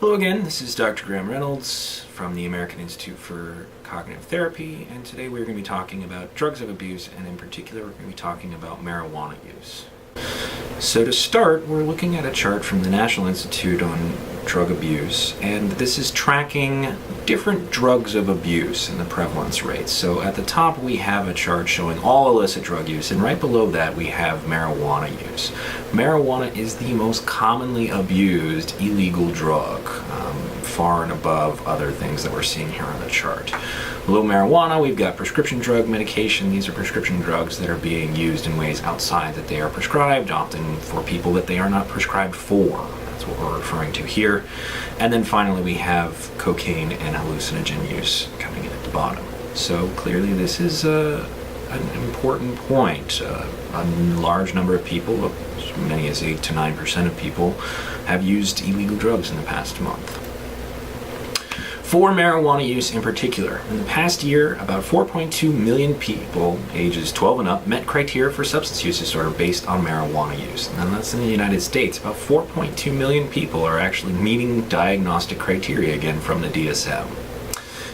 Hello again, this is Dr. Graham Reynolds from the American Institute for Cognitive Therapy, and today we're going to be talking about drugs of abuse, and in particular we're going to be talking about marijuana use. So to start, we're looking at a chart from the National Institute on Drug Abuse, and this is tracking different drugs of abuse and the prevalence rates. So at the top we have a chart showing all illicit drug use, and right below that we have marijuana use. Marijuana is the most commonly abused illegal drug, far and above other things that we're seeing here on the chart. Below marijuana, we've got prescription drug medication. These are prescription drugs that are being used in ways outside that they are prescribed, often for people that they are not prescribed for. That's what we're referring to here. And then finally, we have cocaine and hallucinogen use coming in at the bottom. So clearly this is an important point. A large number of people, as many as 8 to 9% of people, have used illegal drugs in the past month. For marijuana use in particular, in the past year, about 4.2 million people ages 12 and up met criteria for substance use disorder based on marijuana use. And that's in the United States. About 4.2 million people are actually meeting diagnostic criteria, again, from the DSM.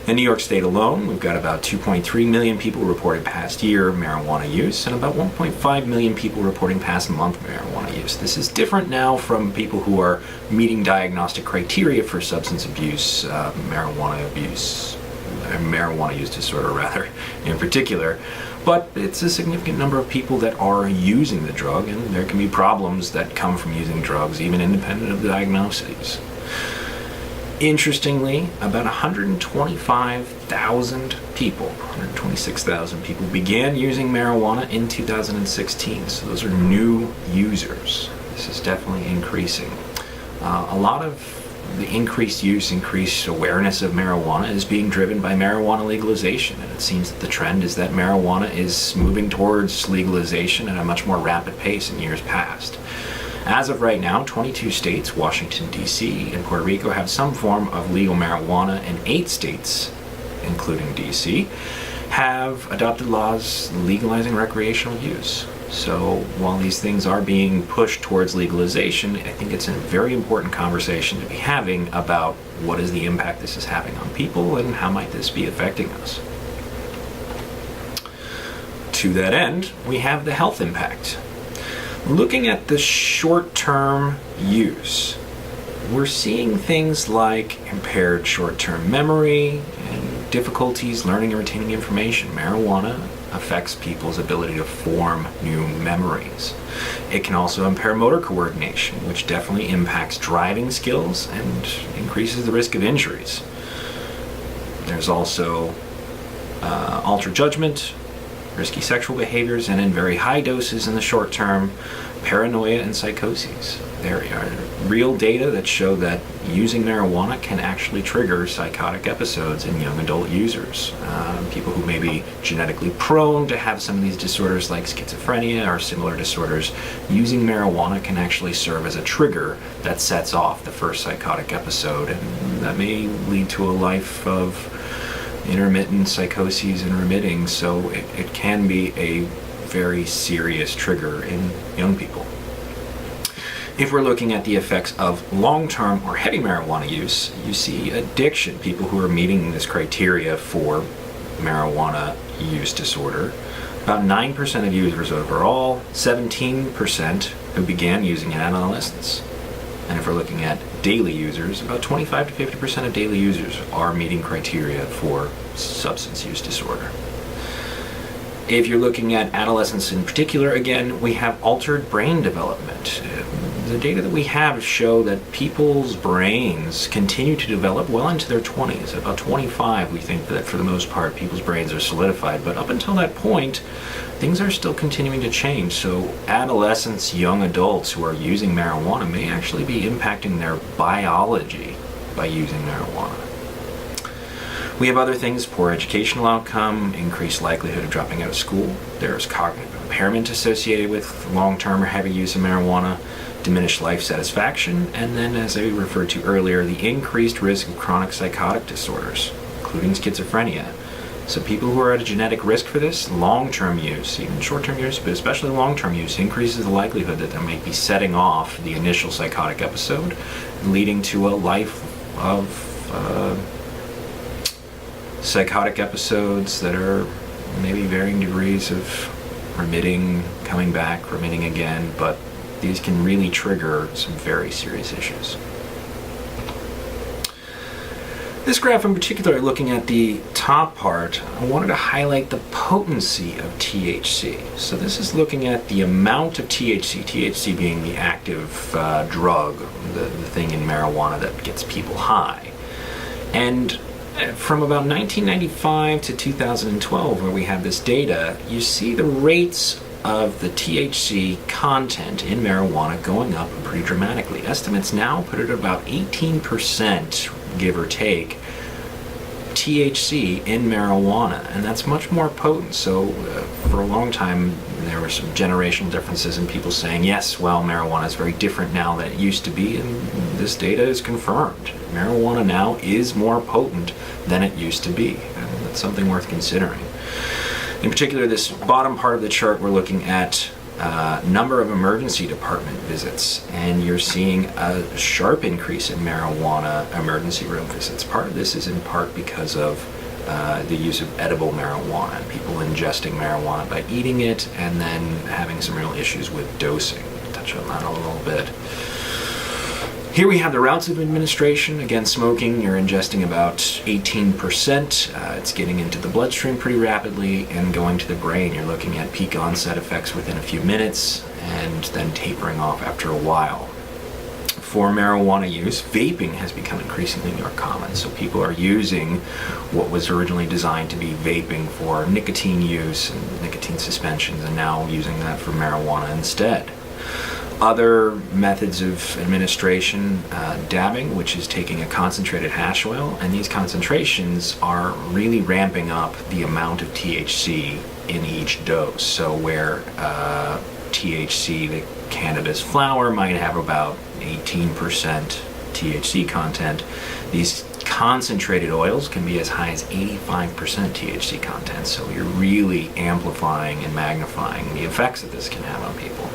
In New York State alone, we've got about 2.3 million people reported past year marijuana use, and about 1.5 million people reporting past month marijuana use. This is different now from people who are meeting diagnostic criteria for substance abuse, marijuana use disorder rather, in particular. But it's a significant number of people that are using the drug, and there can be problems that come from using drugs, even independent of the diagnoses. Interestingly, about 125,000 people, 126,000 people began using marijuana in 2016. So those are new users. This is definitely increasing. A lot of the increased use, increased awareness of marijuana is being driven by marijuana legalization. And it seems that the trend is that marijuana is moving towards legalization at a much more rapid pace in years past. As of right now, 22 states, Washington, D.C., and Puerto Rico have some form of legal marijuana, and 8 states, including D.C., have adopted laws legalizing recreational use. So while these things are being pushed towards legalization, I think it's a very important conversation to be having about what is the impact this is having on people and how might this be affecting us. To that end, we have the health impact. Looking at the short-term use, we're seeing things like impaired short-term memory and difficulties learning and retaining information. Marijuana affects people's ability to form new memories. It can also impair motor coordination, which definitely impacts driving skills and increases the risk of injuries. There's also altered judgment, risky sexual behaviors, and in very high doses in the short term, paranoia and psychoses. There are real data that show that using marijuana can actually trigger psychotic episodes in young adult users. People who may be genetically prone to have some of these disorders like schizophrenia or similar disorders, using marijuana can actually serve as a trigger that sets off the first psychotic episode, and that may lead to a life of intermittent psychoses and remitting, so it can be a very serious trigger in young people. If we're looking at the effects of long-term or heavy marijuana use, you see addiction, people who are meeting this criteria for marijuana use disorder. About 9% of users overall, 17% who began using in adolescence. And if we're looking at daily users, about 25 to 50% of daily users are meeting criteria for substance use disorder. If you're looking at adolescents in particular, again, we have altered brain development. The data that we have show that people's brains continue to develop well into their 20s. At about 25, we think that for the most part, people's brains are solidified. But up until that point, things are still continuing to change. So adolescents, young adults who are using marijuana may actually be impacting their biology by using marijuana. We have other things: poor educational outcome, increased likelihood of dropping out of school. There's cognitive impairment associated with long-term or heavy use of marijuana, diminished life satisfaction, and then, as I referred to earlier, the increased risk of chronic psychotic disorders, including schizophrenia. So people who are at a genetic risk for this, long-term use, even short-term use, but especially long-term use, increases the likelihood that they may be setting off the initial psychotic episode, leading to a life of psychotic episodes that are maybe varying degrees of remitting, coming back, remitting again, but these can really trigger some very serious issues. This graph in particular, looking at the top part, I wanted to highlight the potency of THC. So this is looking at the amount of THC, THC being the active drug, the thing in marijuana that gets people high. And from about 1995 to 2012, where we have this data, you see the rates of the THC content in marijuana going up pretty dramatically. Estimates now put it at about 18%, give or take, THC in marijuana, and that's much more potent. So for a long time there were some generational differences in people saying, yes, well, marijuana is very different now than it used to be, and this data is confirmed. Marijuana now is more potent than it used to be, and that's something worth considering. In particular, this bottom part of the chart, we're looking at number of emergency department visits, and you're seeing a sharp increase in marijuana emergency room visits. Part of this is in part because of the use of edible marijuana, people ingesting marijuana by eating it and then having some real issues with dosing. I'll touch on that a little bit. Here we have the routes of administration. Again, smoking, you're ingesting about 18%. It's getting into the bloodstream pretty rapidly and going to the brain. You're looking at peak onset effects within a few minutes and then tapering off after a while. For marijuana use, vaping has become increasingly more common. So people are using what was originally designed to be vaping for nicotine use and nicotine suspensions, and now using that for marijuana instead. Other methods of administration, dabbing, which is taking a concentrated hash oil, and these concentrations are really ramping up the amount of THC in each dose. So where THC, the cannabis flower, might have about 18% THC content, these concentrated oils can be as high as 85% THC content. So you're really amplifying and magnifying the effects that this can have on people.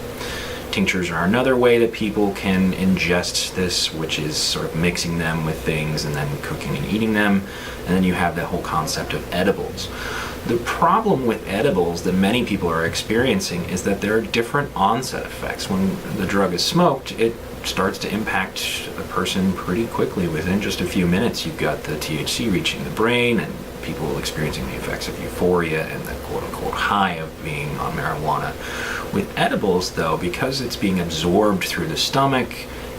Tinctures are another way that people can ingest this, which is sort of mixing them with things and then cooking and eating them. And then you have the whole concept of edibles. The problem with edibles that many people are experiencing is that there are different onset effects. When the drug is smoked, it starts to impact a person pretty quickly. Within just a few minutes, you've got the THC reaching the brain and people experiencing the effects of euphoria and the quote-unquote high of being on marijuana. With edibles, though, because it's being absorbed through the stomach,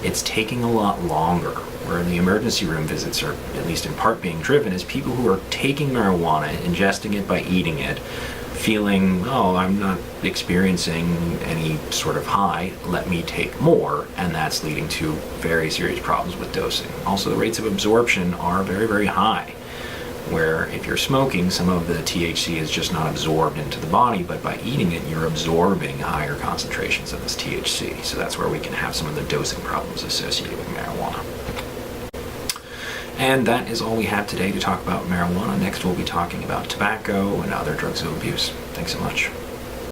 it's taking a lot longer. Where the emergency room visits are, at least in part, being driven is people who are taking marijuana, ingesting it by eating it, feeling, oh, I'm not experiencing any sort of high, let me take more, and that's leading to very serious problems with dosing. Also, the rates of absorption are very, very high, where if you're smoking, some of the THC is just not absorbed into the body, but by eating it, you're absorbing higher concentrations of this THC. So that's where we can have some of the dosing problems associated with marijuana. And that is all we have today to talk about marijuana. Next, we'll be talking about tobacco and other drugs of abuse. Thanks so much.